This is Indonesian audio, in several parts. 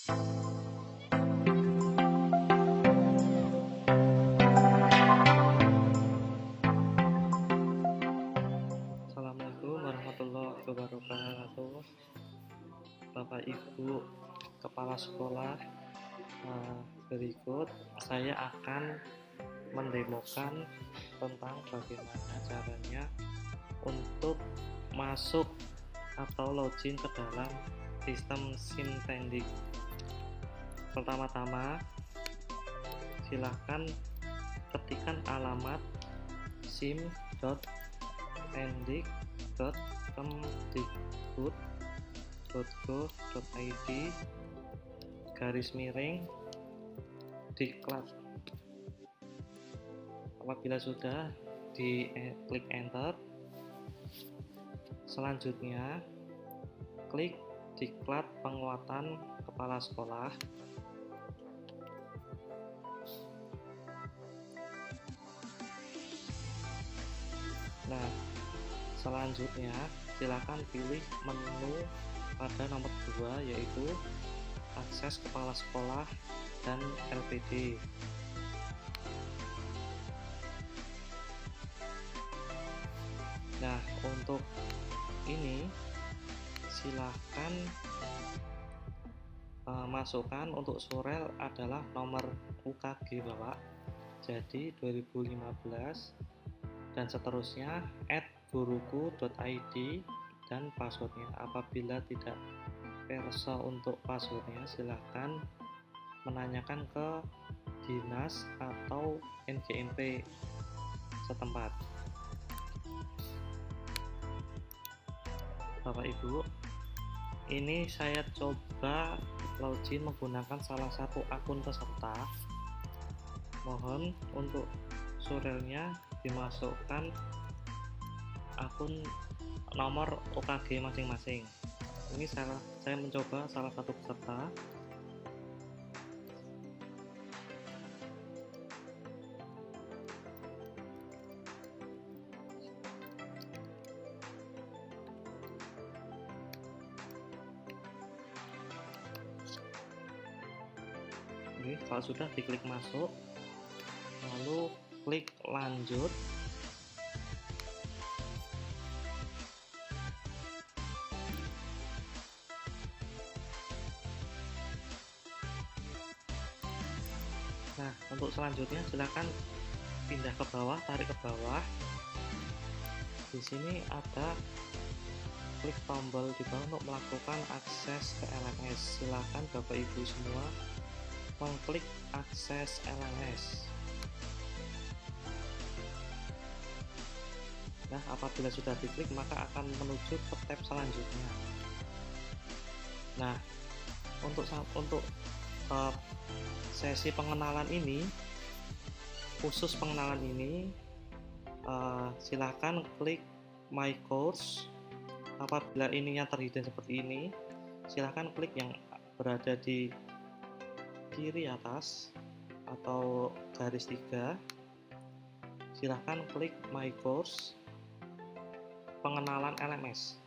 Assalamualaikum warahmatullahi wabarakatuh. Bapak Ibu Kepala Sekolah, berikut saya akan mendemokan tentang bagaimana caranya untuk masuk atau login ke dalam sistem SIMTendik. Pertama-tama, silahkan ketikkan alamat sim.tendik.kemdikbud.go.id/diklat. Apabila sudah, klik enter. Selanjutnya, klik diklat penguatan kepala sekolah. Nah, selanjutnya silakan pilih menu pada nomor 2, yaitu akses kepala sekolah dan LPD. Nah, untuk ini silahkan masukkan untuk surel adalah nomor UKG Bapak, jadi 2015 dan seterusnya @guruku.id dan passwordnya. Apabila tidak perso untuk passwordnya, silahkan menanyakan ke dinas atau NGMP setempat. Bapak Ibu, ini saya coba login menggunakan salah satu akun peserta. Mohon untuk surelnya dimasukkan akun nomor UKG masing-masing. Ini saya mencoba salah satu peserta. Ini kalau sudah diklik masuk, lalu klik lanjut. Nah, untuk selanjutnya silakan pindah ke bawah, tarik ke bawah. Di sini ada klik tombol di bawah untuk melakukan akses ke LMS. Silakan Bapak Ibu semua mengklik akses LMS. Nah, apabila sudah diklik maka akan menuju ke tab selanjutnya. Nah, untuk sesi pengenalan ini, khusus pengenalan ini, silahkan klik My Course. Apabila ininya terhidden seperti ini, silahkan klik yang berada di kiri atas atau garis 3. Silahkan klik My Course pengenalan LMS.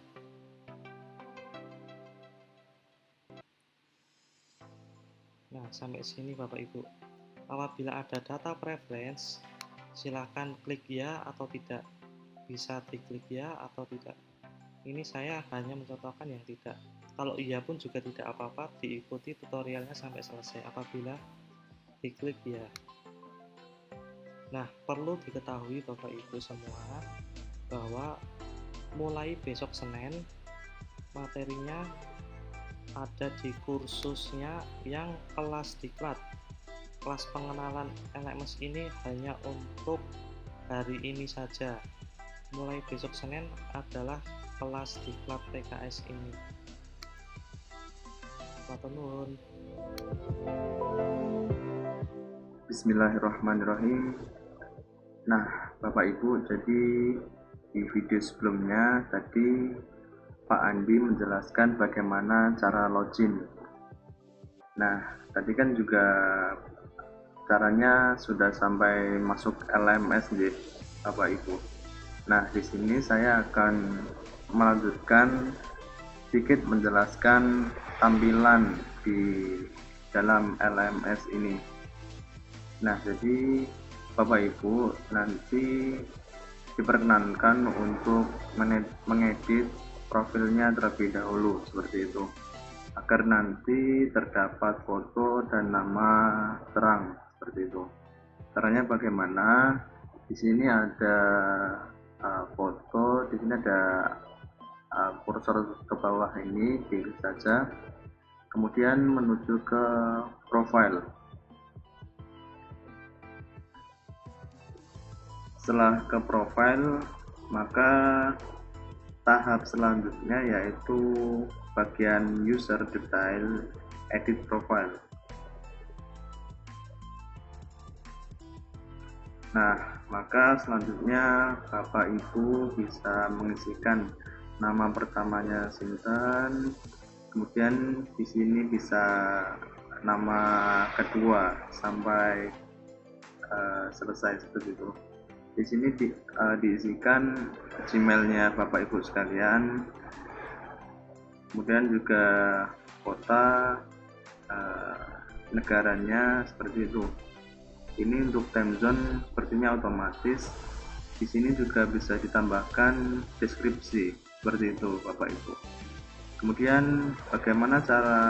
Nah, sampai sini Bapak Ibu. Apabila ada data preference, silahkan klik ya atau tidak. Bisa diklik ya atau tidak. Ini saya hanya mencontohkan yang tidak. Kalau iya pun juga tidak apa-apa, diikuti tutorialnya sampai selesai apabila diklik ya. Nah, perlu diketahui Bapak Ibu semua bahwa mulai besok Senin materinya ada di kursusnya yang kelas diklat. Kelas pengenalan LMS ini hanya untuk hari ini saja. Mulai besok Senin adalah kelas diklat PKS ini. Bismillahirrahmanirrahim. Nah, Bapak Ibu, jadi di video sebelumnya tadi Pak Andi menjelaskan bagaimana cara login. Nah, tadi kan juga caranya sudah sampai masuk LMS nih, Bapak Ibu. Nah, di sini saya akan melanjutkan sedikit menjelaskan tampilan di dalam LMS ini. Nah, jadi Bapak Ibu nanti diperkenankan untuk mengedit profilnya terlebih dahulu seperti itu, agar nanti terdapat foto dan nama terang seperti itu. Caranya bagaimana? Di sini ada foto, di sini ada kursor ke bawah ini, pilih saja, kemudian menuju ke profile. Setelah ke profile, maka tahap selanjutnya yaitu bagian user detail edit profile. Nah, maka selanjutnya Bapak Ibu bisa mengisikan nama pertamanya Sinten, kemudian di sini bisa nama kedua sampai selesai seperti itu. Di sini diisikan Gmailnya Bapak Ibu sekalian, kemudian juga kota, negaranya seperti itu. Ini untuk time zone sepertinya otomatis. Di sini juga bisa ditambahkan deskripsi seperti itu Bapak Ibu. Kemudian bagaimana cara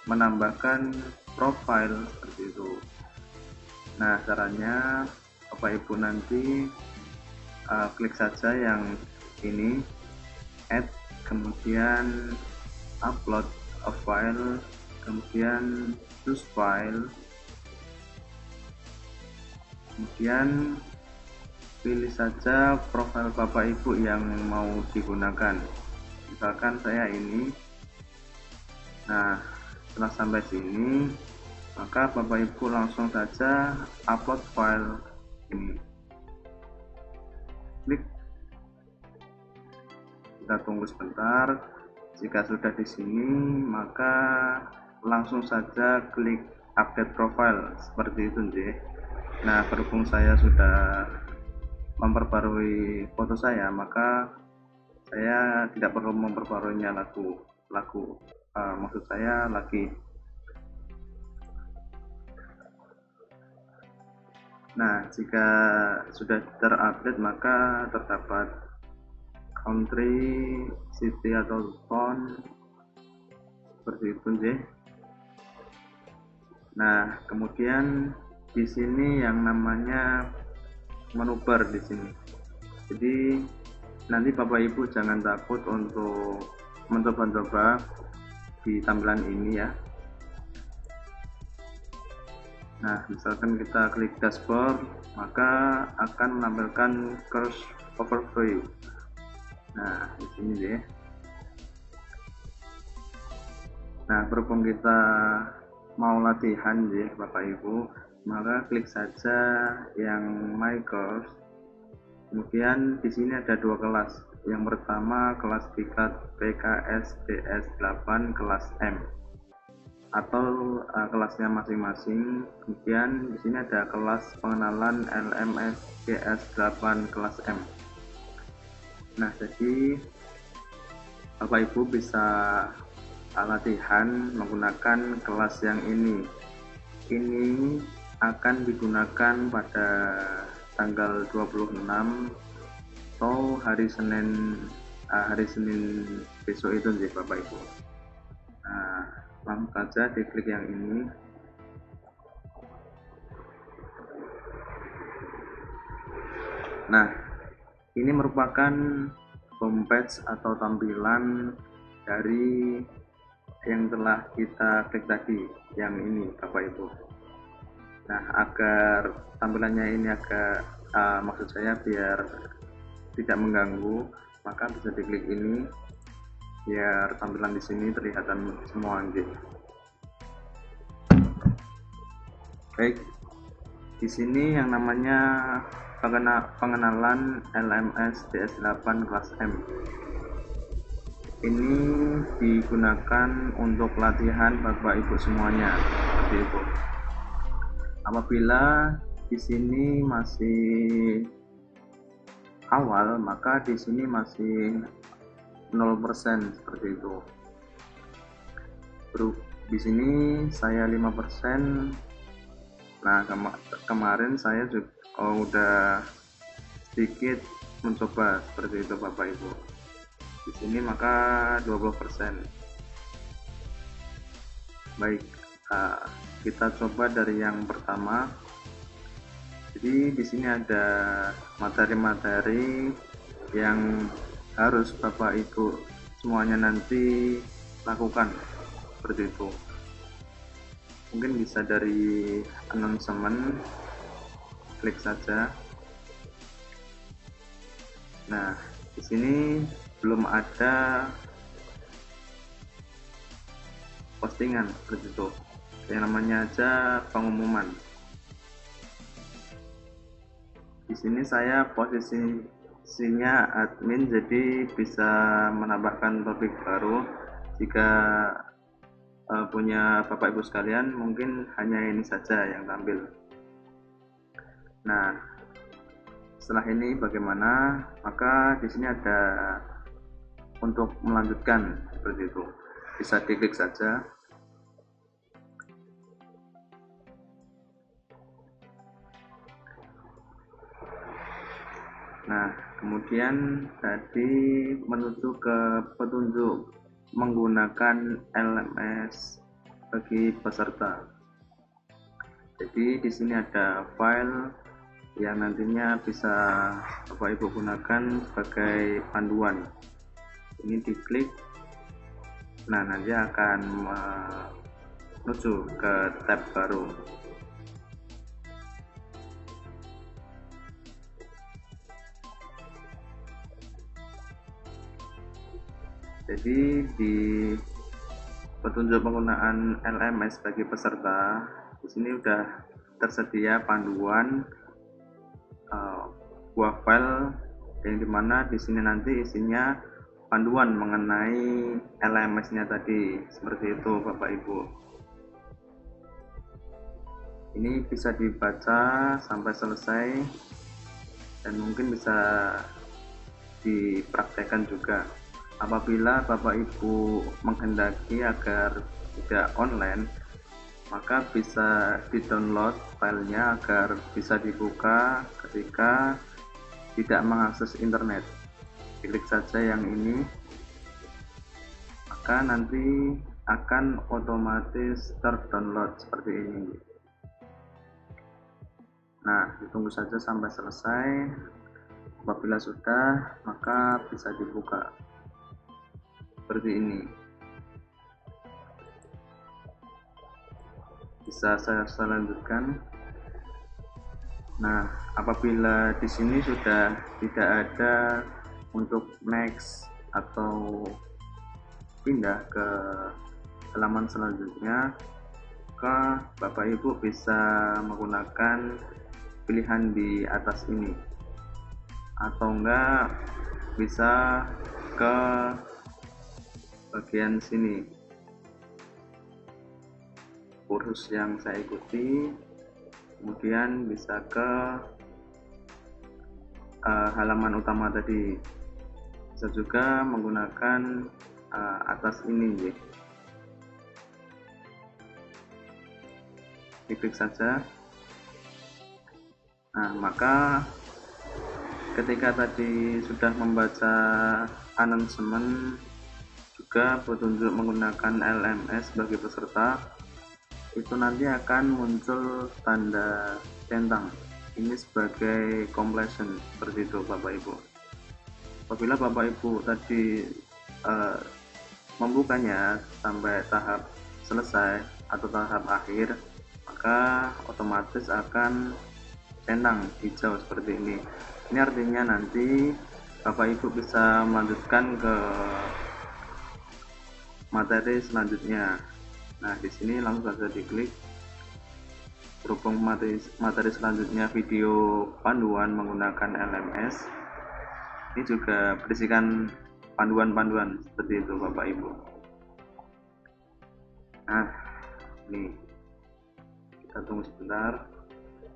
menambahkan profile seperti itu. Nah, caranya Bapak Ibu nanti klik saja yang ini, add, kemudian upload a file, kemudian choose file, kemudian pilih saja profil Bapak Ibu yang mau digunakan, misalkan saya ini. Nah, setelah sampai sini, maka Bapak Ibu langsung saja upload file ini, klik, kita tunggu sebentar. Jika sudah di sini, maka langsung saja klik update profile seperti itu, nggih. Nah, berhubung saya sudah memperbarui foto saya, maka saya tidak perlu memperbaruinya maksud saya lagi. Nah, jika sudah terupdate, maka terdapat country, city atau town seperti itu, nggih. Nah, kemudian di sini yang namanya menu bar di sini. Jadi nanti Bapak Ibu jangan takut untuk mencoba-coba di tampilan ini ya. Nah, misalkan kita klik dashboard, maka akan menampilkan course overview. Nah, di sini deh. Nah, berhubung kita mau latihan ya Bapak Ibu, maka klik saja yang my course. Kemudian di sini ada dua kelas. Yang pertama kelas tingkat PKS DS8 kelas M atau kelasnya masing-masing. Kemudian di sini ada kelas pengenalan LMS DS8 kelas M. Nah, jadi Bapak Ibu bisa latihan menggunakan kelas yang ini. Ini akan digunakan pada tanggal 26 atau hari Senin besok itu nih Bapak Ibu. Nah, langsung saja diklik yang ini. Nah, ini merupakan homepage atau tampilan dari yang telah kita klik tadi, yang ini Bapak Ibu. Nah, agar tampilannya ini agak maksud saya biar tidak mengganggu, maka bisa diklik ini biar tampilan di sini terlihat semua gitu. Baik, di sini yang namanya pengenalan LMS DS8 kelas M. Ini digunakan untuk latihan Bapak Ibu semuanya, seperti itu. Apabila di sini masih awal, maka di sini masih 0% seperti itu. Di sini saya 5%. Nah, kemarin saya juga udah sedikit mencoba seperti itu Bapak Ibu. Di sini maka 20%. Baik, kita coba dari yang pertama. Jadi di sini ada materi-materi yang harus Bapak Ibu semuanya nanti lakukan seperti itu. Mungkin bisa dari announcement, klik saja. Nah, di sini belum ada postingan seperti itu. Yang namanya aja pengumuman. Di sini saya posisinya admin, jadi bisa menambahkan topik baru. Jika punya Bapak Ibu sekalian, mungkin hanya ini saja yang tampil. Nah, setelah ini bagaimana? Maka di sini ada untuk melanjutkan seperti itu. Bisa diklik saja. Nah, kemudian tadi menuju ke petunjuk menggunakan LMS bagi peserta. Jadi di sini ada file yang nantinya bisa Bapak Ibu gunakan sebagai panduan. Ini diklik. Nah, nanti akan menuju ke tab baru. Jadi di petunjuk penggunaan LMS bagi peserta, di sini sudah tersedia panduan buah file yang dimana di sini nanti isinya panduan mengenai LMS-nya tadi, seperti itu Bapak Ibu. Ini bisa dibaca sampai selesai dan mungkin bisa dipraktekkan juga. Apabila Bapak Ibu menghendaki agar tidak online, maka bisa di-download filenya agar bisa dibuka ketika tidak mengakses internet. Klik saja yang ini, maka nanti akan otomatis terdownload seperti ini. Nah, ditunggu saja sampai selesai. Apabila sudah, maka bisa dibuka seperti ini. Bisa saya lanjutkan. Nah, apabila di sini sudah tidak ada untuk next atau pindah ke halaman selanjutnya, maka Bapak Ibu bisa menggunakan pilihan di atas ini, atau enggak bisa ke bagian sini, kursus yang saya ikuti, kemudian bisa ke halaman utama tadi. Bisa juga menggunakan atas ini ya. Klik saja. Nah, maka ketika tadi sudah membaca announcement juga petunjuk menggunakan LMS bagi peserta, itu nanti akan muncul tanda centang. Ini sebagai completion, seperti itu Bapak Ibu. Apabila Bapak Ibu tadi membukanya sampai tahap selesai atau tahap akhir, maka otomatis akan centang hijau seperti ini. Ini artinya nanti Bapak Ibu bisa melanjutkan ke materi selanjutnya. Nah, di sini langsung saja diklik. Berhubung materi selanjutnya video panduan menggunakan LMS, ini juga berisikan panduan-panduan seperti itu Bapak Ibu. Nah, ini kita tunggu sebentar.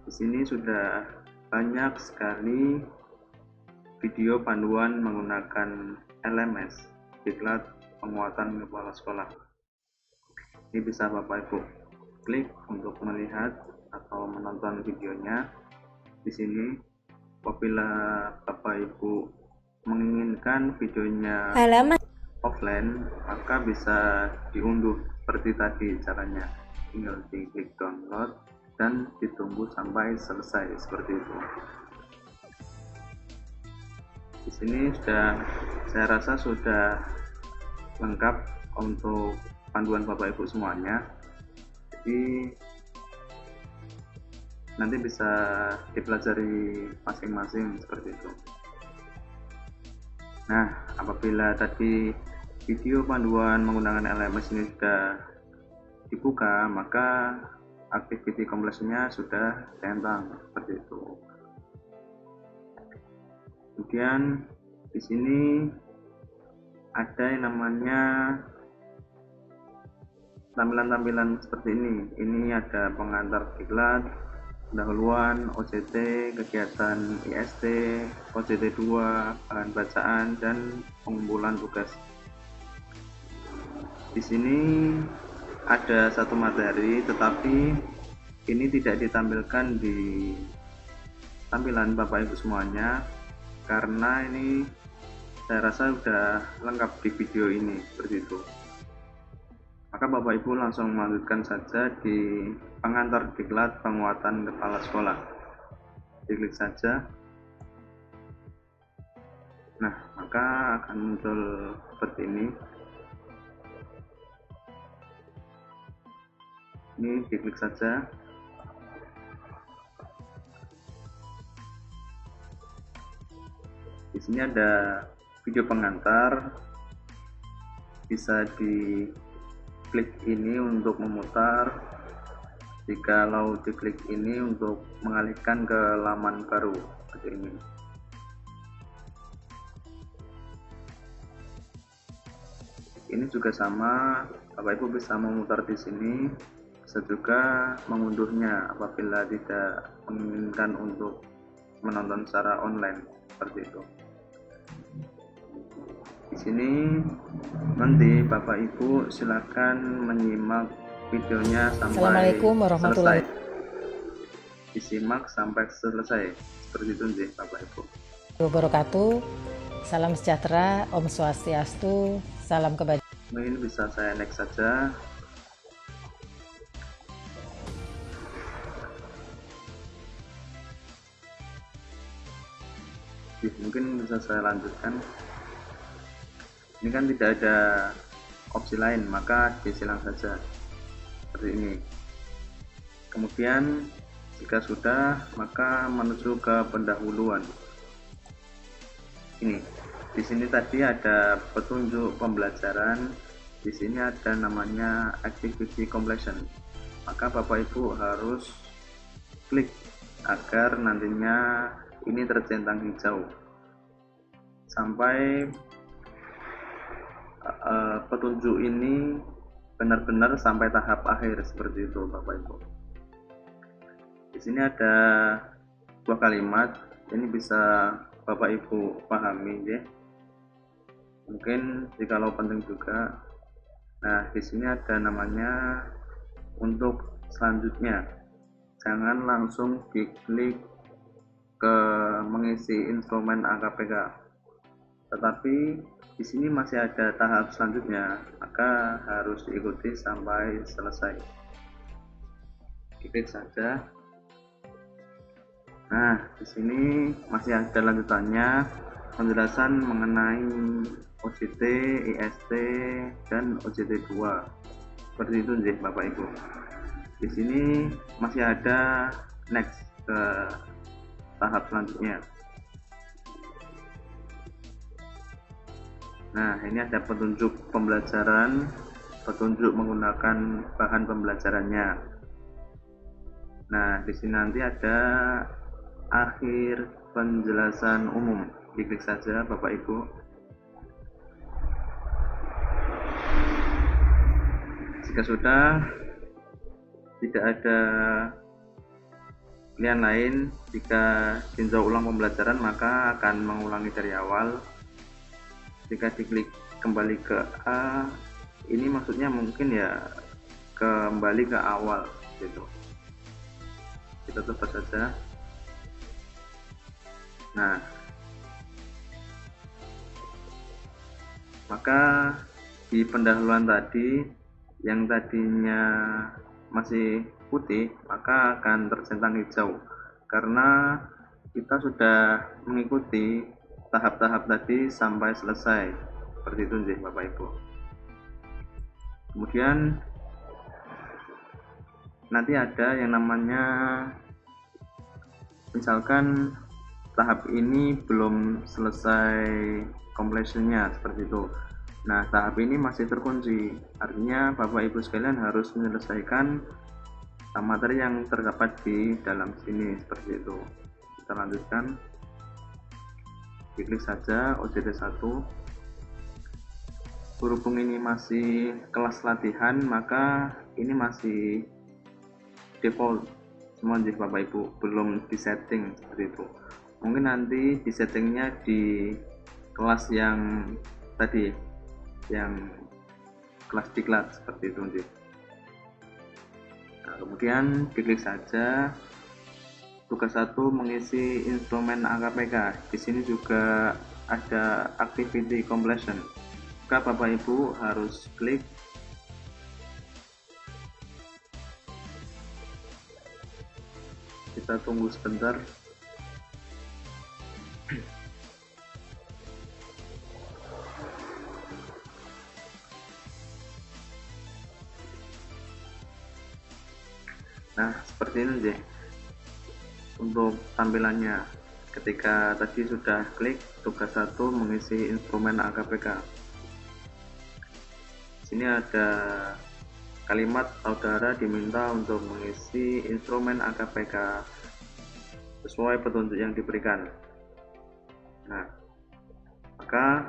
Di sini sudah banyak sekali video panduan menggunakan LMS, diklat penguatan kepala sekolah. Ini bisa Bapak Ibu klik untuk melihat atau menonton videonya. Di sini apabila Bapak Ibu menginginkan videonya offline, maka bisa diunduh seperti tadi caranya. Tinggal diklik download dan ditunggu sampai selesai seperti itu. Di sini saya rasa sudah lengkap untuk panduan Bapak Ibu semuanya. Jadi nanti bisa dipelajari masing-masing seperti itu. Nah, apabila tadi video panduan menggunakan LMS ini sudah dibuka, maka activity kompleksnya sudah centang seperti itu. Kemudian di sini ada yang namanya tampilan-tampilan seperti ini. Ini ada pengantar diklat, pendahuluan, OJT, kegiatan IST, OJT 2, bahan bacaan, dan pengumpulan tugas. Di sini ada satu materi, tetapi ini tidak ditampilkan di tampilan Bapak Ibu semuanya, karena ini saya rasa sudah lengkap di video ini seperti itu. Maka Bapak Ibu langsung melanjutkan saja di pengantar diklat penguatan kepala sekolah. Diklik saja. Nah, maka akan muncul seperti ini. Ini diklik saja. Di sini ada video pengantar. Bisa diklik ini untuk memutar. Jikalau diklik ini untuk mengalihkan ke laman baru seperti ini. Ini juga sama, Bapak Ibu bisa memutar di sini, bisa juga mengunduhnya apabila tidak menginginkan untuk menonton secara online seperti itu. Di sini nanti Bapak Ibu silakan menyimak videonya sampai selesai. Disimak sampai selesai seperti itu nih Bapak Ibu. Wabarakatuh. Salam sejahtera, Om Swastiastu, salam kebajikan. Mungkin bisa saya next saja. Mungkin bisa saya lanjutkan. Ini kan tidak ada opsi lain, maka disilang saja seperti ini. Kemudian jika sudah, maka menuju ke pendahuluan. Ini di sini tadi ada petunjuk pembelajaran. Di sini ada namanya activity completion. Maka Bapak Ibu harus klik agar nantinya ini tercentang hijau sampai petunjuk ini benar-benar sampai tahap akhir seperti itu Bapak Ibu. Di sini ada dua kalimat, ini bisa Bapak Ibu pahami ya. Mungkin jikalau penting juga. Nah, di sini ada namanya untuk selanjutnya. Jangan langsung diklik ke mengisi instrumen AKPK. Tetapi di sini masih ada tahap selanjutnya, maka harus diikuti sampai selesai. Klik saja. Nah, di sini masih ada lanjutannya, penjelasan mengenai OJT, IST, dan OJT 2. Seperti itu nih Bapak Ibu. Di sini masih ada next ke tahap selanjutnya. Nah, ini ada petunjuk pembelajaran, petunjuk menggunakan bahan pembelajarannya. Nah, di sini nanti ada akhir penjelasan umum. Diklik saja Bapak Ibu. Jika sudah, tidak ada pilihan lain. Jika tinjau ulang pembelajaran, maka akan mengulangi dari awal. Jika diklik kembali ke A, ini maksudnya mungkin ya kembali ke awal gitu. Kita coba saja. Nah, maka di pendahuluan tadi yang tadinya masih putih maka akan tercentang hijau karena kita sudah mengikuti tahap-tahap tadi sampai selesai. Seperti itu nggih Bapak Ibu. Kemudian nanti ada yang namanya misalkan tahap ini belum selesai completionnya seperti itu. Nah, tahap ini masih terkunci. Artinya Bapak Ibu sekalian harus menyelesaikan materi yang terdapat di dalam sini seperti itu. Kita lanjutkan. Diklik saja OJT 1. Berhubung ini masih kelas latihan, maka ini masih default semua nggih Bapak Ibu, belum disetting seperti itu. Mungkin nanti disettingnya di kelas yang tadi, yang kelas diklat seperti itu nggih. Nah, kemudian diklik saja. Tugas 1 mengisi instrumen AKPK. Di sini juga ada activity completion. Maka Bapak Ibu harus klik. Kita tunggu sebentar. Nah, seperti ini deh untuk tampilannya. Ketika tadi sudah klik tugas 1 mengisi instrumen AKPK. Sini ada kalimat saudara diminta untuk mengisi instrumen AKPK sesuai petunjuk yang diberikan. Nah, maka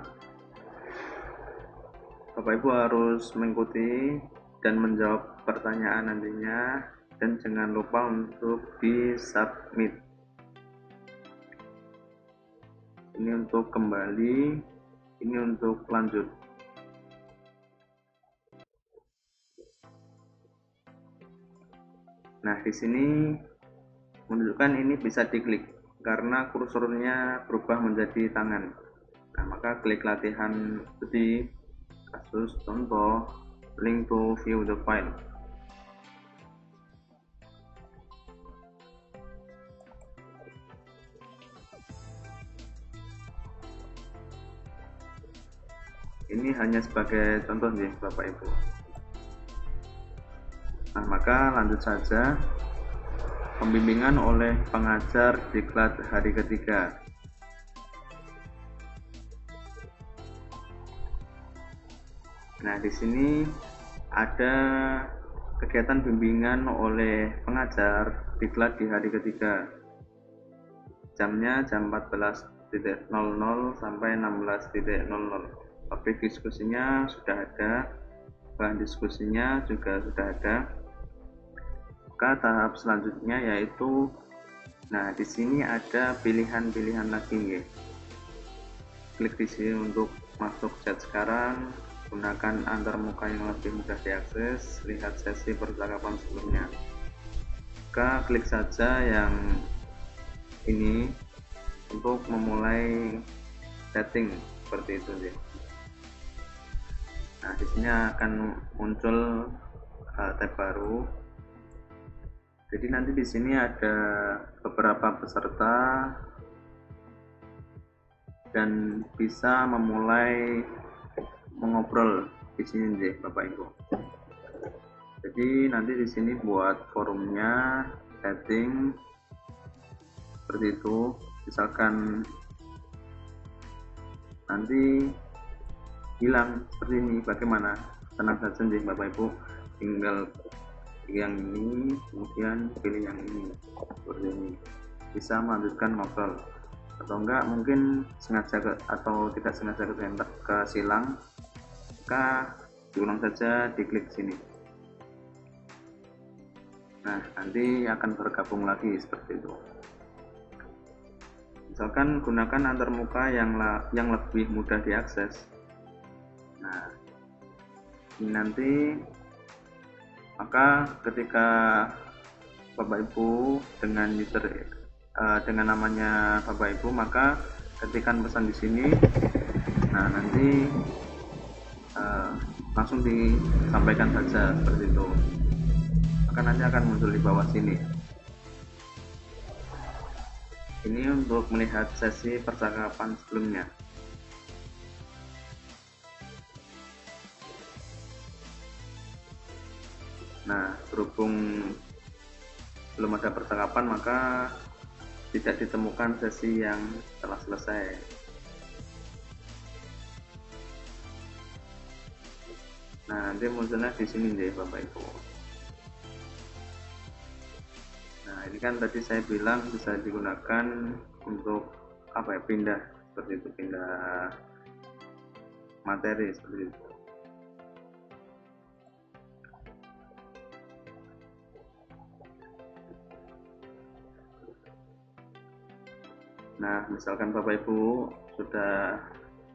Bapak Ibu harus mengikuti dan menjawab pertanyaan nantinya, dan jangan lupa untuk di submit. Ini untuk kembali, ini untuk lanjut. Nah, di sini menunjukkan ini bisa diklik karena kursornya berubah menjadi tangan. Nah, maka klik latihan seperti kasus contoh link to view the file. Ini hanya sebagai contoh nih Bapak Ibu. Nah, maka lanjut saja. Pembimbingan oleh pengajar diklat hari ketiga. Nah, di sini ada kegiatan bimbingan oleh pengajar diklat di hari ketiga. Jamnya jam 14.00 sampai 16.00. Topik diskusinya sudah ada, bahan diskusinya juga sudah ada. Maka tahap selanjutnya yaitu, nah di sini ada pilihan-pilihan lagi ya. Klik di sini untuk masuk chat sekarang, gunakan antarmuka yang lebih mudah diakses, lihat sesi percakapan sebelumnya. Maka klik saja yang ini untuk memulai setting seperti itu ya. Nah, di sini akan muncul tab baru. Jadi nanti di sini ada beberapa peserta dan bisa memulai mengobrol di sini deh Bapak Ibu. Jadi nanti di sini buat forumnya, setting seperti itu. Misalkan nanti hilang seperti ini, bagaimana? Tenang saja deh Bapak Ibu, tinggal yang ini kemudian pilih yang ini seperti ini, bisa melanjutkan ngobrol. Atau enggak mungkin sengaja atau tidak sengaja ke silang, maka diulang saja, diklik sini. Nah, nanti akan bergabung lagi seperti itu. Misalkan gunakan antarmuka yang lebih mudah diakses. Nah, ini nanti Maka ketika Bapak Ibu dengan dengan namanya Bapak Ibu, maka ketikkan pesan di sini. Nah, nanti langsung disampaikan saja seperti itu. Maka nanti akan muncul di bawah sini. Ini untuk melihat sesi percakapan sebelumnya. Nah, berhubung belum ada percakapan, maka tidak ditemukan sesi yang telah selesai. Nah, nanti munculnya di sini deh Bapak Ibu. Nah, ini kan tadi saya bilang bisa digunakan untuk pindah seperti itu, pindah materi seperti itu. Nah, misalkan Bapak Ibu sudah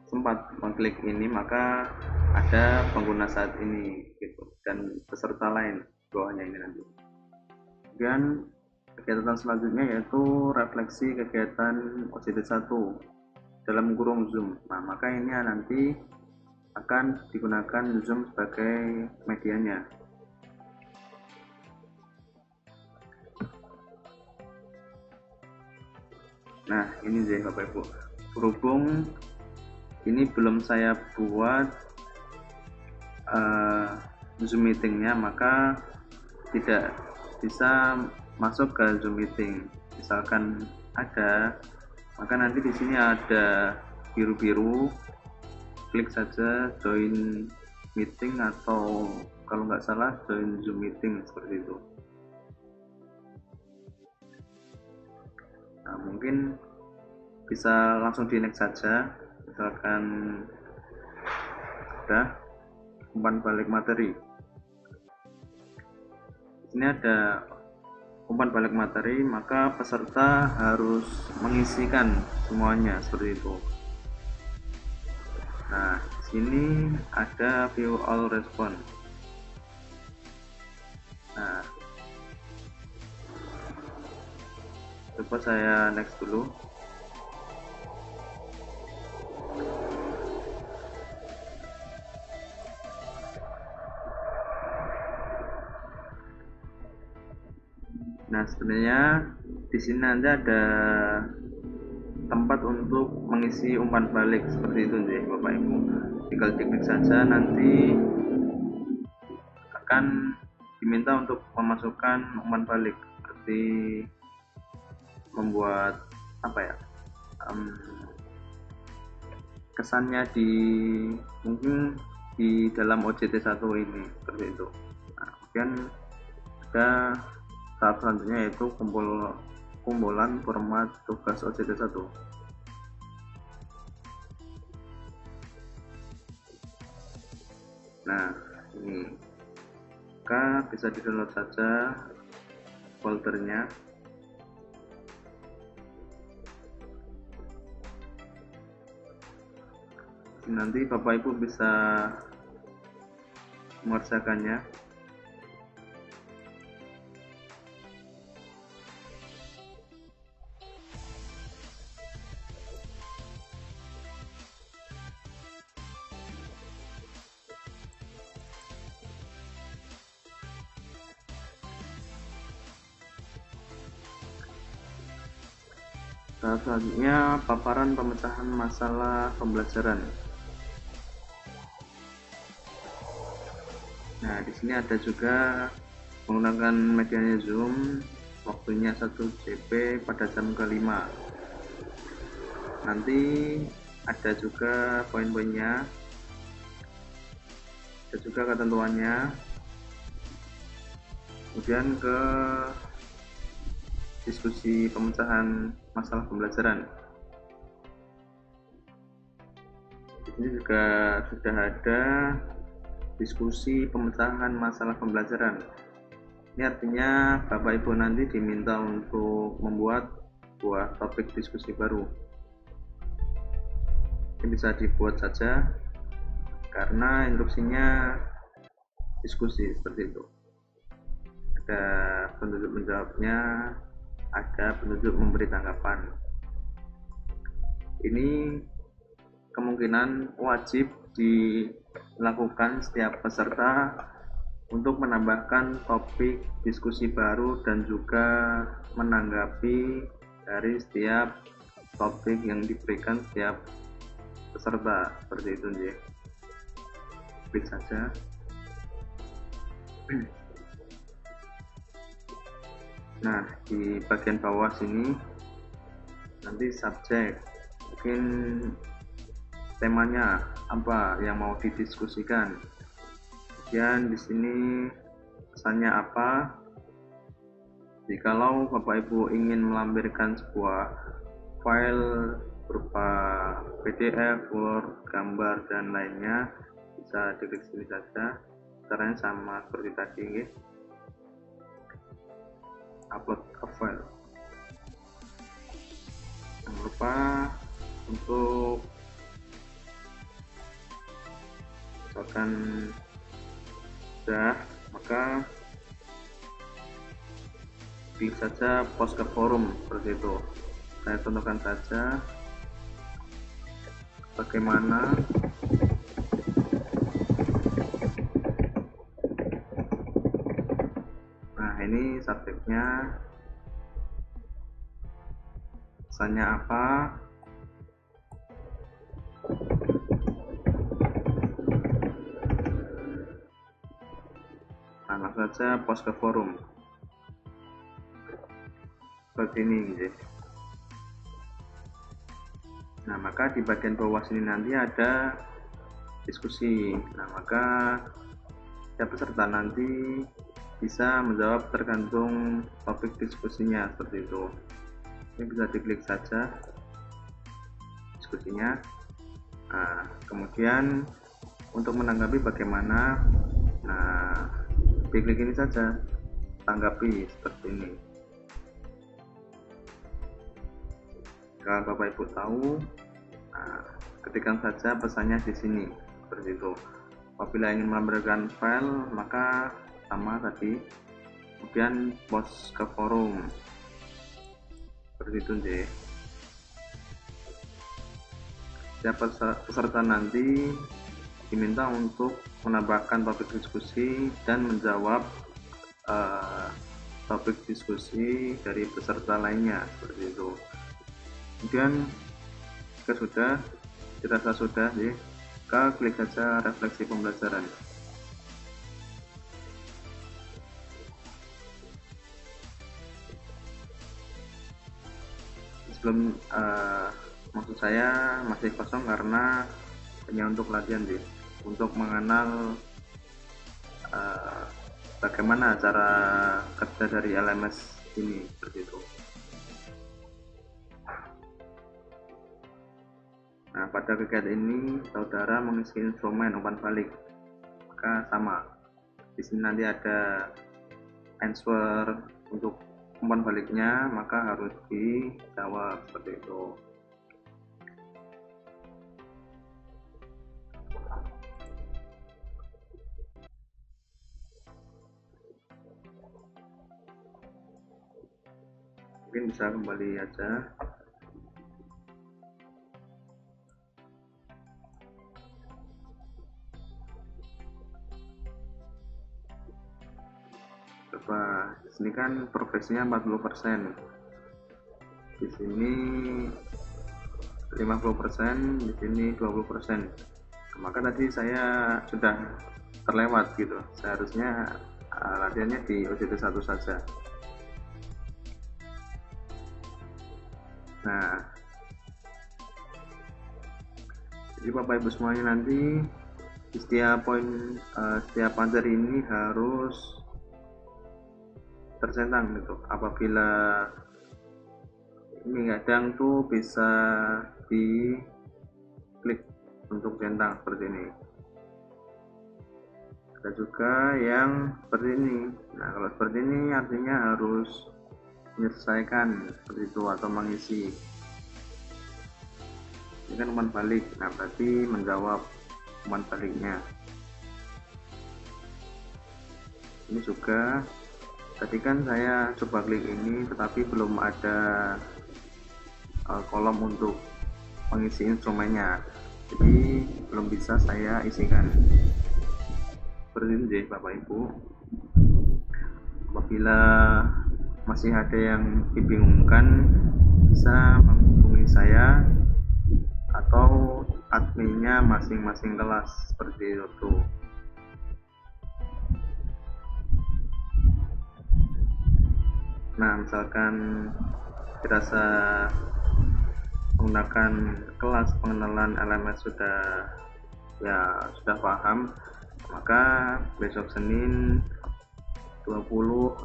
sempat mengklik ini, maka ada pengguna saat ini gitu, dan peserta lain bawahnya ini nanti. Kemudian kegiatan selanjutnya yaitu refleksi kegiatan OJT 1 dalam kurung Zoom. Nah, maka ini nanti akan digunakan Zoom sebagai medianya. Nah, ini deh Bapak Ibu. Berhubung ini belum saya buat Zoom meetingnya, maka tidak bisa masuk ke Zoom meeting. Misalkan ada, maka nanti di sini ada biru-biru, klik saja join meeting, atau kalau nggak salah join Zoom meeting seperti itu. Nah, mungkin bisa langsung di next saja. Misalkan sudah umpan balik materi. Ini ada umpan balik materi, maka peserta harus mengisikan semuanya seperti itu. Nah, di sini ada view all response. Nah, coba saya next dulu. Nah, sebenarnya di sini nanti ada tempat untuk mengisi umpan balik seperti itu nih Bapak Ibu. Tinggal diklik saja, nanti akan diminta untuk memasukkan umpan balik, seperti membuat kesannya mungkin di dalam OJT 1 ini seperti itu. Nah, kemudian ada tahap selanjutnya yaitu kumpulan format tugas OJT 1. Nah, ini maka bisa di download saja foldernya. Nanti Bapak Ibu bisa mengerjakannya. Selanjutnya paparan pemecahan masalah pembelajaran. Nah, di sini ada juga menggunakan medianya Zoom, waktunya 1 JP pada jam ke-5. Nanti ada juga poin-poinnya, ada juga ketentuannya. Kemudian ke diskusi pemecahan masalah pembelajaran. Di sini juga sudah ada diskusi pemecahan masalah pembelajaran. Ini artinya Bapak Ibu nanti diminta untuk membuat sebuah topik diskusi baru. Ini bisa dibuat saja karena instruksinya diskusi seperti itu. ada petunjuk menjawabnya, ada petunjuk memberi tanggapan. Ini kemungkinan wajib dilakukan setiap peserta untuk menambahkan topik diskusi baru dan juga menanggapi dari setiap topik yang diberikan setiap peserta, seperti itu nih. Klik saja. Nah, di bagian bawah sini nanti subjek, mungkin temanya apa yang mau didiskusikan. Kemudian di sini pesannya apa. Jikalau Bapak Ibu ingin melampirkan sebuah file berupa PDF, Word, gambar dan lainnya, bisa diklik sini saja. Caranya sama seperti tadi, upload ke file. Jangan lupa untuk misalkan sudah, maka klik saja post ke forum, seperti itu. Saya contohkan saja bagaimana ini subjeknya, pesannya apa, nah langsung saja post ke forum seperti ini gitu. Nah maka di bagian bawah sini nanti ada diskusi. Nah maka setiap peserta nanti bisa menjawab tergantung topik diskusinya, seperti itu. Ini bisa diklik saja diskusinya. Nah, kemudian untuk menanggapi bagaimana, nah diklik ini saja, tanggapi, seperti ini. Kalau Bapak Ibu tahu, nah, ketikkan saja pesannya di sini, seperti itu. Apabila ingin melampirkan file, maka sama tadi, kemudian post ke forum, seperti itu deh. Setiap peserta nanti diminta untuk menambahkan topik diskusi dan menjawab topik diskusi dari peserta lainnya, seperti itu. Kemudian jika sudah, dirasa sudah ya, maka klik saja refleksi pembelajaran. Sebelum maksud saya masih kosong karena hanya untuk latihan sih, untuk mengenal bagaimana cara kerja dari LMS ini, seperti itu. Nah pada kegiatan ini saudara mengisi instrumen umpan balik, maka sama di sini nanti ada answer untuk umpan baliknya, maka harus dijawab, seperti itu. Mungkin bisa kembali aja. Coba di sini kan progresnya 40%, di sini 50%, di sini 20%. Maka tadi saya sudah terlewat gitu, seharusnya latihannya di OJT 1 saja. Nah jadi Bapak Ibu semuanya nanti di setiap poin, setiap materi ini harus tercentang gitu. Apabila ini kadang tuh bisa diklik untuk centang seperti ini. Ada juga yang seperti ini. Nah kalau seperti ini artinya harus menyelesaikan seperti itu atau mengisi. Ini kan umpan balik, nah berarti menjawab umpan baliknya. Ini juga Tadi kan saya coba klik ini tetapi belum ada kolom untuk mengisi instrumennya, jadi belum bisa saya isikan. Seperti itu deh Bapak Ibu. Apabila masih ada yang dibingungkan, bisa menghubungi saya atau adminnya masing-masing kelas, seperti itu. Nah, misalkan dirasa menggunakan kelas pengenalan LMS sudah paham, maka besok Senin 26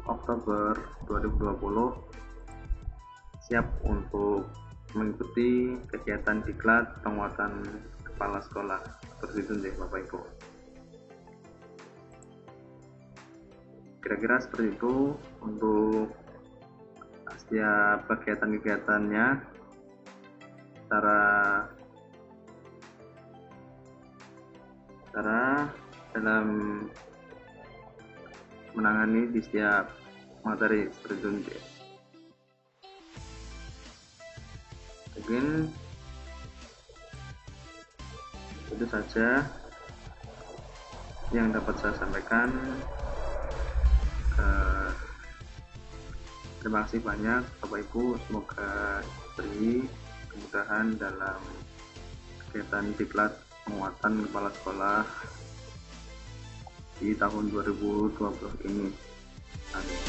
Oktober 2020 siap untuk mengikuti kegiatan diklat penguatan kepala sekolah. Seperti itu deh Bapak Ibu. Kira-kira seperti itu untuk setiap kegiatan-kegiatannya, cara dalam menangani di setiap materi, seperti itu. Mungkin itu saja yang dapat saya sampaikan. Terima kasih banyak Bapak Ibu, semoga diberi kemudahan dalam kegiatan diklat penguatan kepala sekolah di tahun 2020 ini. Amin.